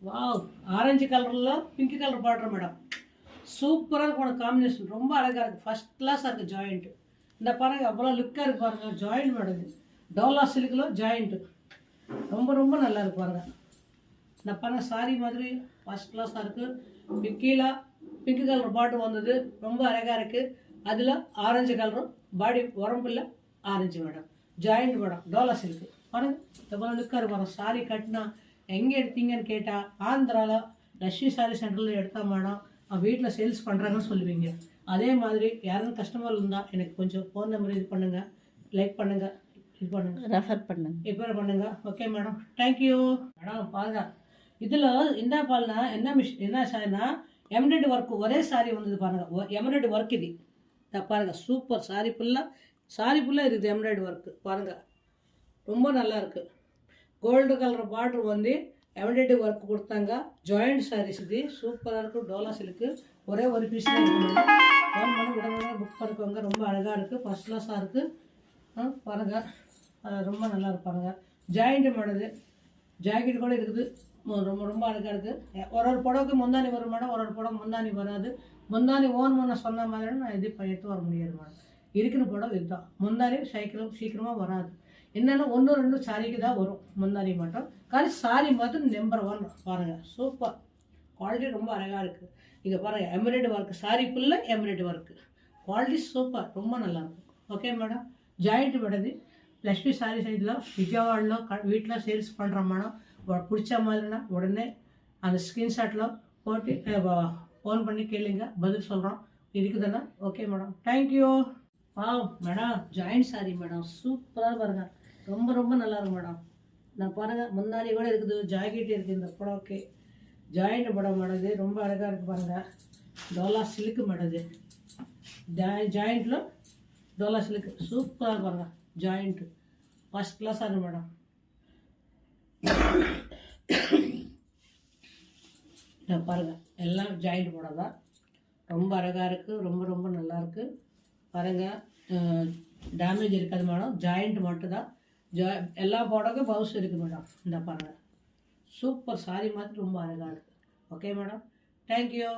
Wow, orange கலரில் pink colour border madam. சூப்பராக இருக்கும் காம்பினேஷன், ரொம்ப அழகாக இருக்குது, ஃபஸ்ட் கிளாஸாக இருக்குது ஜாயிண்ட்டு. இந்த பாருங்கள் அவ்வளோ லுக்காக இருக்குது பாருங்கள், ஜாயிண்ட் மேடம் இது டோலா சில்கில் ஜாயிண்ட்டு ரொம்ப ரொம்ப நல்லா இருக்கு பாருங்கள். இந்த பாருங்கள் சாரி மாதிரி ஃபஸ்ட் கிளாஸாக இருக்குது. கீழே பிங்க் கலர் பாட்டு வந்தது, ரொம்ப அழகாக இருக்குது. அதில் ஆரஞ்சு கலரும் பாடி உரம்பில் ஆரஞ்சு மேடம், ஜாயிண்ட் மேடம், டோலா சில்க்கு பாருங்கள் எவ்வளோ லுக்காக இருக்கு பாருங்கள். சாரி கட்டினா எங்கே எடுத்தீங்கன்னு கேட்டால் ஆந்திராவில் லக்ஷ்மி சாரி சென்டரில் எடுத்தா மேடம் வீட்டில் சேல்ஸ் பண்ணுறாங்கன்னு சொல்லுவீங்க. அதே மாதிரி யாரும் கஸ்டமர் இருந்தால் எனக்கு கொஞ்சம் ஃபோன் நம்பர் இது பண்ணுங்கள், லைக் பண்ணுங்கள், இது பண்ணுங்கள், ரெஃபர் பண்ணுங்க, இப்போ பண்ணுங்கள். Okay madam, thank you madam. பாருங்கள் இதில் என்ன பாருனா என்ன சாரினா எம்ப்ராய்டரி ஒர்க், ஒரே சாரி வந்தது பாருங்கள், எம்ப்ராய்டரி ஒர்க் இது பாருங்கள். சூப்பர் சாரி ஃபுல்லாக இருக்குது எம்ப்ராய்டரி ஒர்க்கு பாருங்கள், ரொம்ப நல்லா இருக்குது. கோல்டு கலர் பார்டர் வந்து எம்ப்ராய்டரி ஒர்க் கொடுத்தாங்க. ஜாயிண்ட் சாரீஸ் இது சூப்பராக இருக்கும். டோலா சில்க்கு ஒரே ஒரு பீஸ் தான் இருக்குது. ஃபோன் பண்ணி உடனே புக் பண்ணிக்கோங்க. ரொம்ப அழகாக இருக்குது, ஃபஸ்ட் கிளாஸாக இருக்குது பாருங்கள். ரொம்ப நல்லா இருப்பாருங்க. ஜாயிண்ட் மாடது ஜாக்கெட் கூட இருக்குது, ரொம்ப ரொம்ப அழகாக இருக்குது. ஒரு புடவைக்கு முந்தானி வரும் மேடம், ஒரு புடவை முந்தானி வராது. முந்தானி ஓன் பண்ண சொன்ன மாதிரி நான் இது எடுத்து வர முடியாது மேடம். இருக்கிற புடவை இதுதான். முந்தானி சீக்கிரமாக வராது. என்னென்னா 1-2 சாரிக்கு தான் வரும் முந்தானி மட்டும். కానీ சாரி மட்டும் நம்பர் 1 பாருங்கள். சூப்பர் குவாலிட்டி ரொம்ப அழகாக இருக்குது. இங்கே பாருங்கள் எம்ப்ராய்டரி ஒர்க், சாரி ஃபுல்லாக எம்ப்ராய்டரி ஒர்க்கு குவாலிட்டி சூப்பர், ரொம்ப நல்லாயிருக்கும். Okay madam. Joint madam Lakshmi sorry சைடில் விஜயவாடలో வீட்டில் சேல்ஸ் பண்ணுறோம் மேடம். பிடிச்ச மாதிரினா உடனே அந்த ஸ்க்ரீன்ஷாட்டில் போட்டு ஃபோன் பண்ணி கேளுங்க, பதில் சொல்கிறோம். இருக்குதுன்னா okay madam, thank you. Madam joint sorry madam, சூப்பராக பாருங்கள், ரொம்ப ரொம்ப நல்லா இருக்கும் மேடம். நான் பாருங்கள் முந்தானி கூட இருக்குது, ஜாக்கெட் இருக்குது இந்த புடவைக்கு. ஜாயிண்ட் படம் மேடம் இது ரொம்ப அழகாக இருக்குது பாருங்கள். டோலா சில்க்கு மேடம் இது ஜாயிண்ட்டில் டோலா சில்க்கு சூப்பராக பாருங்கள். ஜாயிண்ட்டு ஃபஸ்ட் கிளாஸாக இருக்குது மேடம். பாருங்கள் எல்லாம் ஜாயிண்ட் படம் தான், ரொம்ப அழகாக இருக்குது, ரொம்ப ரொம்ப நல்லாயிருக்கு பாருங்கள். டேமேஜ் இருக்காது மேடம், ஜாயிண்ட் மட்டும்தான். எல்லா புடவைக்கும் பவுஸ் இருக்குது மேடம். இந்த பாருங்கள் சூப்பர் சாரி மாதிரி ரொம்ப அழகாக இருக்குது. Okay madam, thank you.